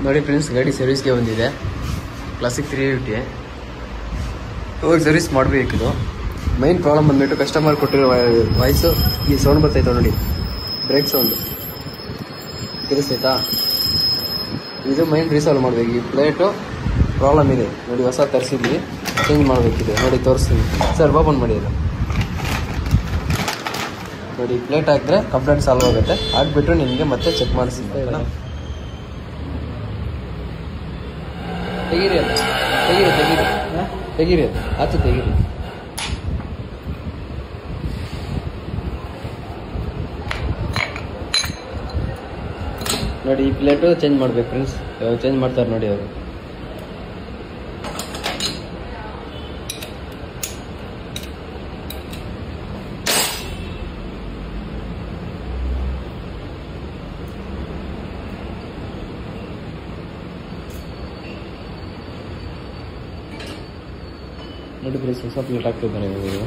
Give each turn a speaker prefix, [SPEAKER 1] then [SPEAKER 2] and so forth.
[SPEAKER 1] ನೋಡಿ ಫ್ರೆಂಡ್ಸ್, ಗಾಡಿ ಸರ್ವಿಸ್ಗೆ ಬಂದಿದೆ. ಕ್ಲಾಸಿಕ್ 350 ಹೋಗಿ ಸರ್ವಿಸ್ ಮಾಡಬೇಕಿದು. ಮೈನ್ ಪ್ರಾಬ್ಲಮ್ ಬಂದ್ಬಿಟ್ಟು ಕಸ್ಟಮರ್ ಕೊಟ್ಟಿರೋ ವಾಯ್ಸು ಈ ಸೌಂಡ್ ಬರ್ತೈತೆ ನೋಡಿ, ಬ್ರೇಕ್ ಸೌಂಡ್ ತಿಳಿಸ್ತೈತಾ. ಇದು ಮೈನ್ ರೀಸಾಲ್ವ್ ಮಾಡಬೇಕು. ಈ ಪ್ಲೇಟು ಪ್ರಾಬ್ಲಮ್ ಇದೆ ನೋಡಿ, ಹೊಸ ತರಿಸಿದ್ವಿ, ಚೇಂಜ್ ಮಾಡಬೇಕಿದೆ ನೋಡಿ, ತೋರಿಸ್ತೀನಿ ಸರ್. ಓಪನ್ ಮಾಡಿ ಅದು ನೋಡಿ, ಪ್ಲೇಟ್ ಹಾಕಿದ್ರೆ ಕಂಪ್ಲೇಂಟ್ ಸಾಲ್ವ್ ಆಗುತ್ತೆ. ಹಾಕ್ಬಿಟ್ಟು ನಿಮಗೆ ಮತ್ತೆ ಚೆಕ್ ಮಾಡಿಸಿದ್ದೆ. ತೆಗೀರಿ ಅದು, ತೆಗೀರಿ ತೆಗೀರಿ ತೆಗೀರಿ ಅದು, ಆಚೆ ತೆಗೀರಿ. ನೋಡಿ, ಈ ಪ್ಲೇಟು ಚೇಂಜ್ ಮಾಡ್ಬೇಕು ಫ್ರೆಂಡ್ಸ್. ಚೇಂಜ್ ಮಾಡ್ತಾರೆ ನೋಡಿ ಅವರು. ನೋಡಿ ಫ್ರೆಂಡ್ಸ್, ಹೊಸ ಪ್ಲೇಟ್ ಹಾಕ್ತಿದ್ದಾರೆ ಇವಾಗ.